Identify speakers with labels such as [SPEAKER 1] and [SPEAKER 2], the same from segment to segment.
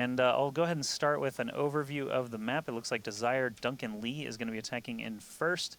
[SPEAKER 1] And I'll go ahead and start with an overview of the map. It looks like Desire Duncan Lee is going to be attacking in first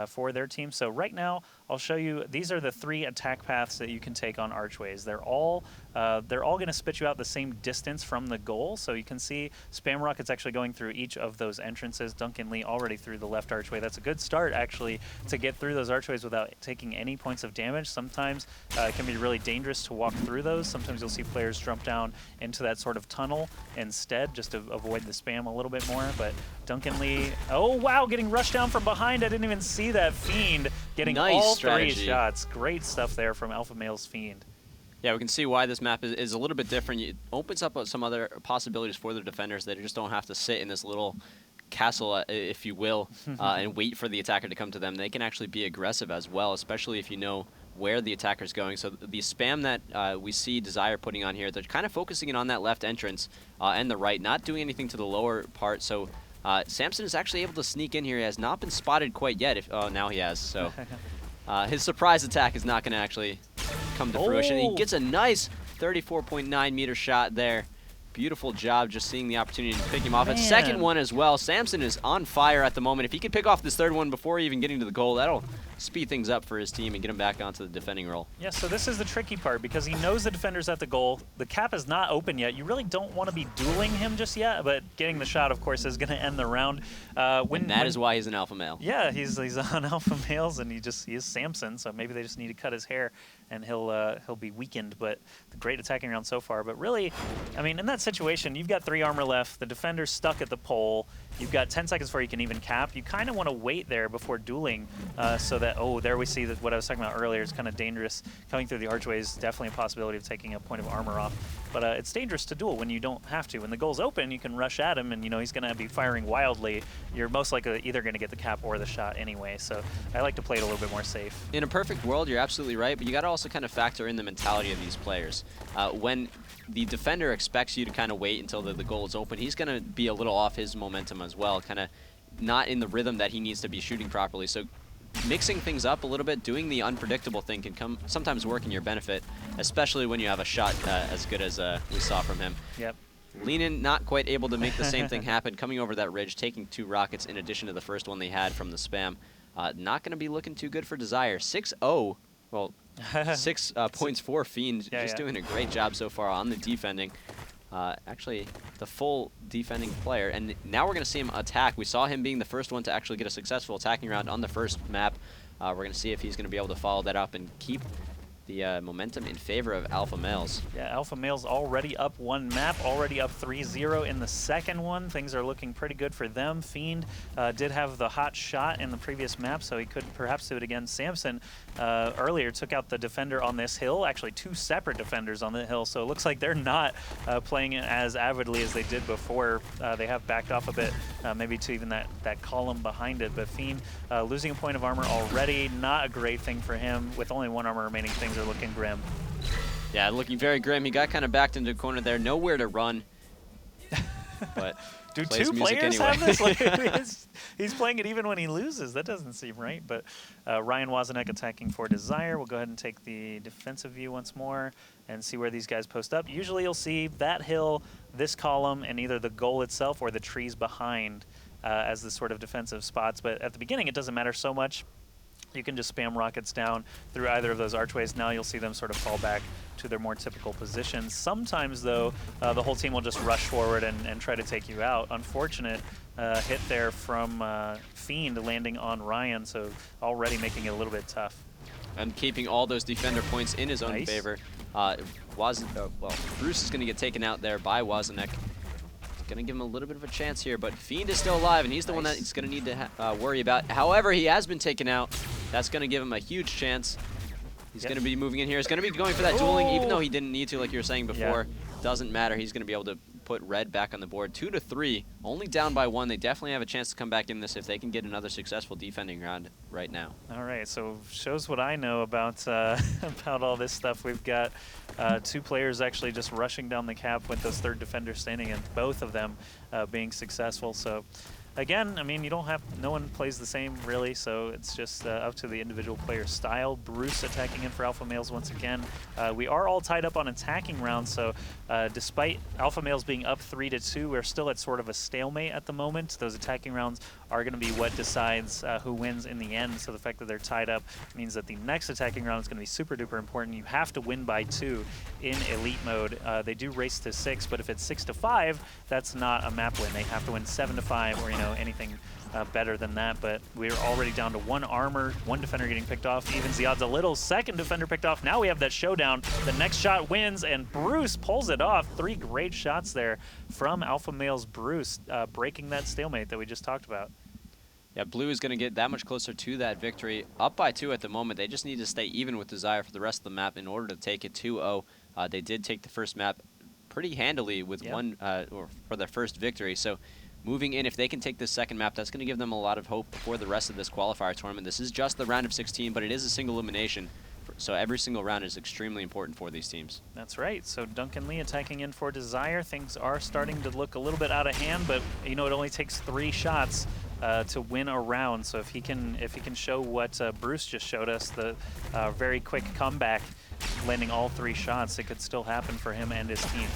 [SPEAKER 1] for their team. So right now, I'll show you, these are the 3 attack paths that you can take on archways. They're all going to spit you out the same distance from the goal. So you can see Spam Rocket's actually going through each of those entrances. Duncan Lee already through the left archway. That's a good start, actually, to get through those archways without taking any points of damage. Sometimes it can be really dangerous to walk through those. Sometimes you'll see players jump down into that sort of tunnel instead, just to avoid the spam a little bit more. But Duncan Lee, oh wow, getting rushed down from behind. I didn't even see that. Fiend getting
[SPEAKER 2] nice
[SPEAKER 1] all
[SPEAKER 2] strategy.
[SPEAKER 1] 3 shots. Great stuff there from Alpha Male's Fiend.
[SPEAKER 2] Yeah, we can see why this map is a little bit different. It opens up some other possibilities for the defenders. They just don't have to sit in this little castle, if you will, and wait for the attacker to come to them. They can actually be aggressive as well, especially if you know where the attacker's going. So the spam that we see Desire putting on here, they're kind of focusing in on that left entrance and the right, not doing anything to the lower part. So Samson is actually able to sneak in here. He has not been spotted quite yet. Oh, now he has. So his surprise attack is not going to actually come to fruition. He gets a nice 34.9 meter shot there. Beautiful job just seeing the opportunity to pick him off. And second one as well. Samson is on fire at the moment. If he can pick off this third one before even getting to the goal, that'll speed things up for his team and get him back onto the defending role.
[SPEAKER 1] Yeah, so this is the tricky part because he knows the defender's at the goal. The cap is not open yet. You really don't want to be dueling him just yet, but getting the shot, of course, is going to end the round.
[SPEAKER 2] And that is why he's an alpha male.
[SPEAKER 1] Yeah, he's on alpha males, and he is Samson, so maybe they just need to cut his hair, and he'll be weakened. But the great attacking round so far. But really, I mean, in that situation, you've got 3 armor left. The defender's stuck at the pole. You've got 10 seconds before you can even cap. You kind of want to wait there before dueling so that, oh, there we see that what I was talking about earlier. It's kind of dangerous. Coming through the archway is definitely a possibility of taking a point of armor off. But it's dangerous to duel when you don't have to. When the goal's open, you can rush at him, and you know he's going to be firing wildly. You're most likely either going to get the cap or the shot anyway. So I like to play it a little bit more safe.
[SPEAKER 2] In a perfect world, you're absolutely right, but you got to also kind of factor in the mentality of these players. When the defender expects you to kind of wait until the goal is open, he's going to be a little off his momentum as well, kind of not in the rhythm that he needs to be shooting properly. So mixing things up a little bit, doing the unpredictable thing can sometimes work in your benefit, especially when you have a shot as good as we saw from him.
[SPEAKER 1] Yep.
[SPEAKER 2] Leenan not quite able to make the same thing happen, coming over that ridge, taking 2 rockets in addition to the first one they had from the spam. Not going to be looking too good for Desire. 6-0, well, 6 points for Fiend, just doing a great job so far on the defending. Actually, the full defending player, and now we're going to see him attack. We saw him being the first one to actually get a successful attacking round on the first map. We're going to see if he's going to be able to follow that up and keep the momentum in favor of Alpha Males.
[SPEAKER 1] Yeah, Alpha Males already up 1 map, already up 3-0 in the second one. Things are looking pretty good for them. Fiend did have the hot shot in the previous map, so he could perhaps do it again. Samson earlier took out the defender on this hill, actually 2 separate defenders on the hill, so it looks like they're not playing it as avidly as they did before. They have backed off a bit, maybe to even that column behind it, but Fiend losing a point of armor already, not a great thing for him. With only 1 armor remaining, things are looking grim.
[SPEAKER 2] Yeah, looking very grim. He got kind of backed into a corner there, nowhere to run. But
[SPEAKER 1] do
[SPEAKER 2] plays
[SPEAKER 1] 2
[SPEAKER 2] music
[SPEAKER 1] players
[SPEAKER 2] anyway.
[SPEAKER 1] have this? Like, he's playing it even when he loses. That doesn't seem right. But Ryan Wazenek attacking for Desire. We'll go ahead and take the defensive view once more and see where these guys post up. Usually you'll see that hill, this column, and either the goal itself or the trees behind as the sort of defensive spots. But at the beginning, it doesn't matter so much. You can just spam rockets down through either of those archways. Now you'll see them sort of fall back to their more typical positions. Sometimes, though, the whole team will just rush forward and try to take you out. Unfortunate hit there from Fiend landing on Ryan, so already making it a little bit tough.
[SPEAKER 2] And keeping all those defender points in his own favor. Well, Bruce is going to get taken out there by Wazenek. Going to give him a little bit of a chance here, but Fiend is still alive, and he's the one that he's going to need to worry about. However, he has been taken out. That's going to give him a huge chance. He's going to be moving in here. He's going to be going for that dueling, even though he didn't need to, like you were saying before. Doesn't matter. He's going to be able to put red back on the board. 2-3, only down by 1. They definitely have a chance to come back in this if they can get another successful defending round right now.
[SPEAKER 1] All right, so shows what I know about about all this stuff. We've got 2 players actually just rushing down the cap with those 3rd defenders standing, and both of them being successful. So again, I mean, you don't have, no one plays the same really, so it's just up to the individual player's style. Bruce attacking in for Alpha Males once again. We are all tied up on attacking rounds, so despite Alpha Males being up 3-2, we're still at sort of a stalemate at the moment. Those attacking rounds are going to be what decides who wins in the end, so the fact that they're tied up means that the next attacking round is going to be super duper important. You have to win by 2 in Elite mode. They do race to 6, but if it's 6-5, that's not a map win. They have to win 7-5 or, you know, anything better than that, but we're already down to 1 armor, 1 defender getting picked off, evens the odds a little. Second defender picked off. Now we have that showdown. The next shot wins, and Bruce pulls it off. 3 great shots there from Alpha Male's Bruce, breaking that stalemate that we just talked about.
[SPEAKER 2] Yeah, Blue is going to get that much closer to that victory. Up by 2 at the moment. They just need to stay even with Desire for the rest of the map in order to take it 2-0. They did take the first map pretty handily with or for their first victory. So moving in, if they can take this second map, that's going to give them a lot of hope for the rest of this qualifier tournament. This is just the round of 16, but it is a single elimination. So every single round is extremely important for these teams.
[SPEAKER 1] That's right. So Duncan Lee attacking in for Desire. Things are starting to look a little bit out of hand, but you know, it only takes 3 shots to win a round. So if he can show what Bruce just showed us, the very quick comeback, landing all 3 shots, it could still happen for him and his team.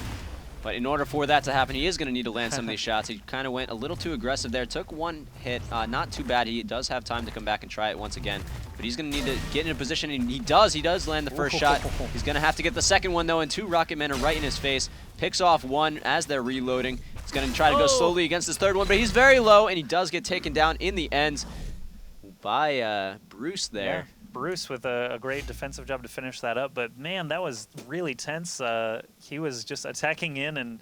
[SPEAKER 2] But in order for that to happen, he is going to need to land some of these shots. He kind of went a little too aggressive there. Took 1 hit. Not too bad. He does have time to come back and try it once again. But he's going to need to get in a position, and he does. He does land the first shot. He's going to have to get the second one, though, and 2 rocket men are right in his face. Picks off 1 as they're reloading. He's going to try to go slowly against his third one, but he's very low, and he does get taken down in the end by Bruce there.
[SPEAKER 1] Yeah. Bruce with a great defensive job to finish that up, but man, that was really tense. He was just attacking in and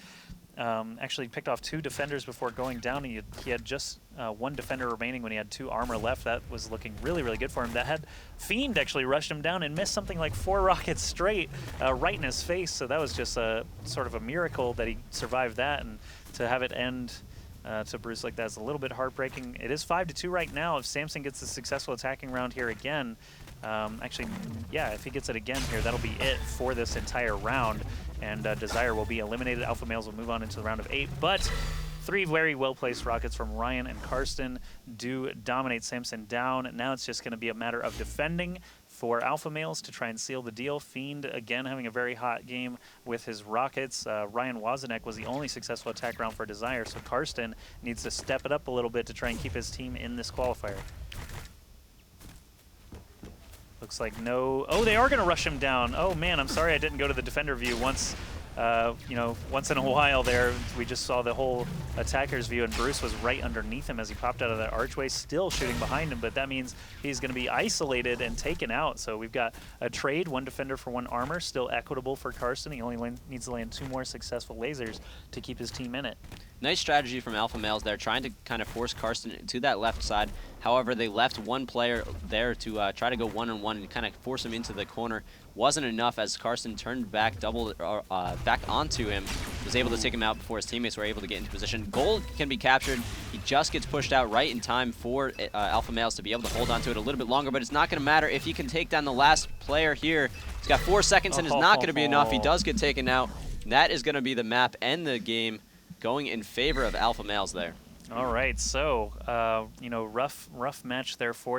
[SPEAKER 1] actually picked off 2 defenders before going down. He had just 1 defender remaining when he had 2 armor left. That was looking really, really good for him. That had Fiend actually rushed him down and missed something like 4 rockets straight right in his face, so that was just a sort of a miracle that he survived that, and to have it end to Bruce like that is a little bit heartbreaking. It is 5-2 right now. If Samson gets a successful attacking round here again, actually, yeah, if he gets it again here, that'll be it for this entire round, and Desire will be eliminated. Alpha Males will move on into the round of 8, but 3 very well-placed rockets from Ryan and Karsten do dominate Samson down. Now it's just going to be a matter of defending for Alpha Males to try and seal the deal. Fiend, again, having a very hot game with his rockets. Ryan Wazenek was the only successful attack round for Desire, so Karsten needs to step it up a little bit to try and keep his team in this qualifier. Looks like no... Oh, they are going to rush him down. Oh, man, I'm sorry I didn't go to the defender view once. You know, once in a while there, we just saw the whole attacker's view, and Bruce was right underneath him as he popped out of that archway, still shooting behind him, but that means he's going to be isolated and taken out. So we've got a trade, 1 defender for 1 armor, still equitable for Karsten. He only needs to land 2 more successful lasers to keep his team in it.
[SPEAKER 2] Nice strategy from Alpha Males there, trying to kind of force Karsten to that left side. However, they left 1 player there to try to go 1-on-1 and kind of force him into the corner. Wasn't enough as Karsten turned back, back onto him, was able to take him out before his teammates were able to get into position. Gold can be captured. He just gets pushed out right in time for Alpha Males to be able to hold on to it a little bit longer, but it's not going to matter if he can take down the last player here. He's got 4 seconds and it's not going to be enough. He does get taken out. That is going to be the map and the game going in favor of Alpha Males there.
[SPEAKER 1] All right, so, you know, rough match there for